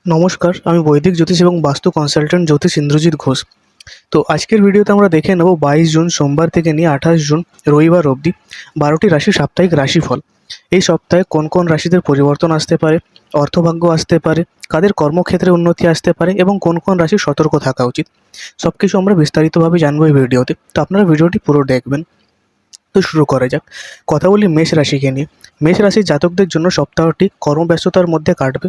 নমস্কার, আমি বৈদিক জ্যোতিষ এবং বাস্তু কনসালটেন্ট জ্যোতিষ ইন্দ্রজিৎ ঘোষ। তো আজকের ভিডিওতে আমরা দেখে নেব 22 জুন সোমবার থেকে নিয়ে 28 জুন রবিবার অবধি 12টি রাশির সাপ্তাহিক রাশিফল। এই সপ্তাহে কোন কোন রাশিদের পরিবর্তন আসতে পারে, অর্থভাগ্য আসতে পারে, কাদের কর্মক্ষেত্রে উন্নতি আসতে পারে এবং কোন কোন রাশি সতর্ক থাকা উচিত, সব কিছু আমরা বিস্তারিতভাবে জানবো এই ভিডিওতে। তো আপনারা ভিডিওটি পুরো দেখবেন। তো শুরু করা যাক। কথা বলি মেষ রাশিকে নিয়ে। মেষ রাশির জাতকদের জন্য সপ্তাহটি কর্মব্যস্ততার মধ্যে কাটবে।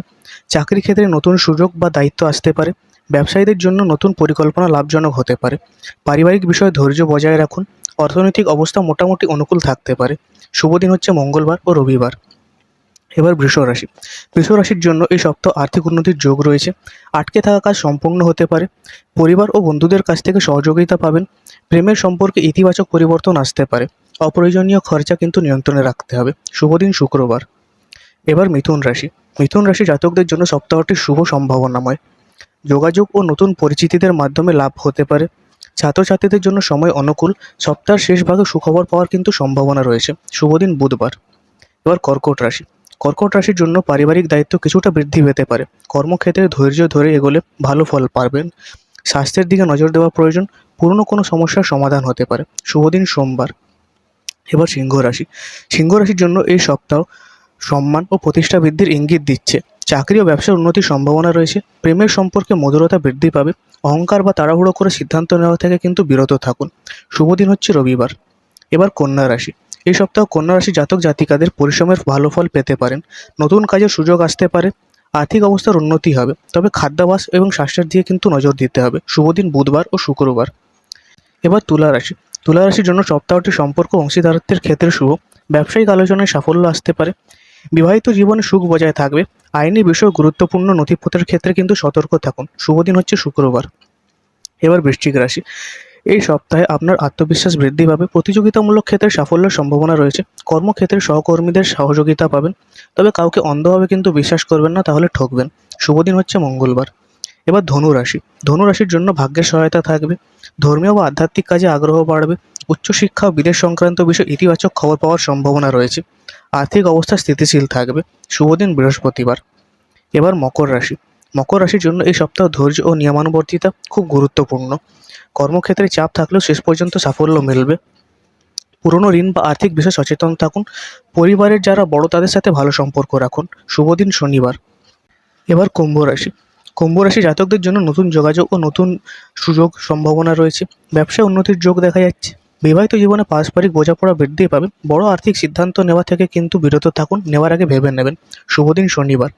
চাকরি ক্ষেত্রে নতুন সুযোগ বা দায়িত্ব আসতে পারে। ব্যবসায়ীদের জন্য নতুন পরিকল্পনা লাভজনক হতে পারে। পারিবারিক বিষয়ে ধৈর্য বজায় রাখুন। অর্থনৈতিক অবস্থা মোটামুটি অনুকূল থাকতে পারে। শুভ দিন হচ্ছে মঙ্গলবার ও রবিবার। এবার বৃষ রাশি। বৃষ রাশির জন্য এই সপ্তাহ আর্থিক উন্নতির যোগ রয়েছে। আটকে থাকা কাজ সম্পূর্ণ হতে পারে। পরিবার ও বন্ধুদের কাছ থেকে সহযোগিতা পাবেন। প্রেমের সম্পর্কে ইতিবাচক পরিবর্তন আসতে পারে। অপ্রয়োজনীয় খরচা কিন্তু নিয়ন্ত্রণে রাখতে হবে। শুভ দিন শুক্রবার। এবার মিথুন রাশি। মিথুন রাশি জাতকদের জন্য সপ্তাহটি শুভ সম্ভাবনাময়। যোগাযোগ ও নতুন পরিচিতিদের মাধ্যমে লাভ হতে পারে। ছাত্রছাত্রীদের জন্য সময় অনুকূল। সপ্তাহের শেষ ভাগে সুখবর পাওয়ার কিন্তু সম্ভাবনা রয়েছে। শুভ দিন বুধবার। এবার কর্কট রাশি। কর্কট রাশির জন্য পারিবারিক দায়িত্ব কিছুটা বৃদ্ধি পেতে পারে। কর্মক্ষেত্রে ধৈর্য ধরে এগোলে ভালো ফল পাবেন। স্বাস্থ্যের দিকে নজর দেওয়া প্রয়োজন। পুরনো কোনো সমস্যার সমাধান হতে পারে। শুভ দিন সোমবার। এবার সিংহ রাশি। সিংহ রাশির জন্য এই সপ্তাহ সম্মান ও প্রতিষ্ঠা বৃদ্ধির ইঙ্গিত দিচ্ছে। চাকরি ও ব্যবসার উন্নতির সম্ভাবনা রয়েছে। প্রেমের সম্পর্কে মধুরতা বৃদ্ধি পাবে। অহংকার বা তাড়াহুড়ো করে সিদ্ধান্ত নেওয়া থেকে কিন্তু বিরত থাকুন। শুভ দিন হচ্ছে রবিবার। এবার কন্যা রাশি। এই সপ্তাহ কন্যা রাশি জাতক জাতিকাদের পরিশ্রমের ভালো ফল পেতে পারেন। নতুন কাজের সুযোগ আসতে পারে। আর্থিক অবস্থার উন্নতি হবে, তবে খাদ্যাভ্যাস এবং স্বাস্থ্যের দিকে কিন্তু নজর দিতে হবে। শুভ দিন বুধবার ও শুক্রবার। এবার তুলা রাশি। তুলা রাশির জন্য সপ্তাহটি সম্পর্ক অংশীদারত্বের ক্ষেত্রে শুভ। ব্যবসায়িক আলোচনায় সাফল্য আসতে পারে। বিবাহিত জীবনে সুখ বজায় থাকবে। আইনি বিষয় গুরুত্বপূর্ণ নথিপত্রের ক্ষেত্রে কিন্তু সতর্ক থাকুন। শুভ দিন হচ্ছে শুক্রবার। এবার বৃশ্চিক রাশি। এই সপ্তাহে আপনার আত্মবিশ্বাস বৃদ্ধি পাবে। প্রতিযোগিতামূলক ক্ষেত্রে সাফল্যের সম্ভাবনা রয়েছে। কর্মক্ষেত্রে সহকর্মীদের সহযোগিতা পাবেন, তবে কাউকে অন্ধভাবে কিন্তু বিশ্বাস করবেন না, তাহলে ঠকবেন। শুভ দিন হচ্ছে মঙ্গলবার। এবার ধনু রাশি। ধনু রাশির জন্য ভাগ্যের সহায়তা থাকবে। ধর্মীয় বা আধ্যাত্মিক কাজে আগ্রহ বাড়বে। উচ্চশিক্ষা ও বিদেশ সংক্রান্ত বিষয়ে ইতিবাচক খবর পাওয়ার সম্ভাবনা রয়েছে। আর্থিক অবস্থা স্থিতিশীল থাকবে। শুভ দিন বৃহস্পতিবার। এবার মকর রাশি। মকর রাশির জন্য এই সপ্তাহ ধৈর্য ও নিয়মানুবর্তিতা খুব গুরুত্বপূর্ণ। কর্মক্ষেত্রে চাপ থাকলেও শেষ পর্যন্ত সাফল্য মিলবে। পুরনো ঋণ বা আর্থিক বিষয়ে সচেতন থাকুন। পরিবারের যারা বড় তাদের সাথে ভালো সম্পর্ক রাখুন। শুভ দিন শনিবার। এবার কুম্ভ রাশি। কুম্ভ রাশি জাতকদের জন্য নতুন যোগাযোগ ও নতুন সুযোগ সম্ভাবনা রয়েছে। ব্যবসায় উন্নতির যোগ দেখা যাচ্ছে। বিবাহিত জীবনে পারস্পরিক বোঝাপড়া বৃদ্ধি পাবে। বড় আর্থিক সিদ্ধান্ত নেওয়া থেকে কিন্তু বিরত থাকুন, নেওয়ার আগে ভেবে নেবেন। শুভ দিন শনিবার।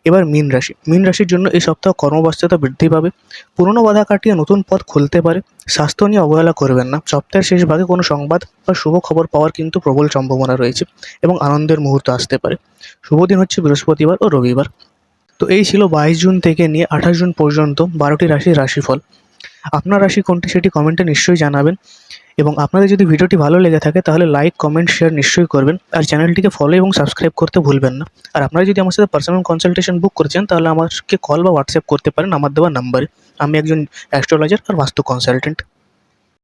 এবার মীন রাশি। মীন রাশির জন্য এই সপ্তাহ কর্মব্যস্ততা বৃদ্ধি পাবে। পুরনো বাধা কাটিয়ে নতুন পথ খুলতে পারে। স্বাস্থ্য নিয়ে অবহেলা করবেন না। সপ্তাহের শেষ ভাগে কোনো সংবাদ বা শুভ খবর পাওয়ার কিন্তু প্রবল সম্ভাবনা রয়েছে এবং আনন্দের মুহূর্ত আসতে পারে। শুভ দিন হচ্ছে বৃহস্পতিবার ও রবিবার। তো এই ছিল 22 জুন থেকে নিয়ে 28 জুন পর্যন্ত 12টি রাশির রাশিফল। আপনার রাশি কোনটি সেটি কমেন্টে নিশ্চয়ই জানাবেন, এবং আপনাদের যদি ভিডিওটি ভালো লেগে থাকে তাহলে লাইক, কমেন্ট, শেয়ার নিশ্চয়ই করবেন। আর চ্যানেলটিকে ফলো এবং সাবস্ক্রাইব করতে ভুলবেন না। আর আপনারা যদি আমার সাথে পার্সোনাল কনসালটেশন বুক করছেন তাহলে আমাকে কল বা হোয়াটসঅ্যাপ করতে পারেন আমার দেওয়া নাম্বারে। আমি একজন অ্যাস্ট্রোলজার আর বাস্তু কনসালটেন্ট।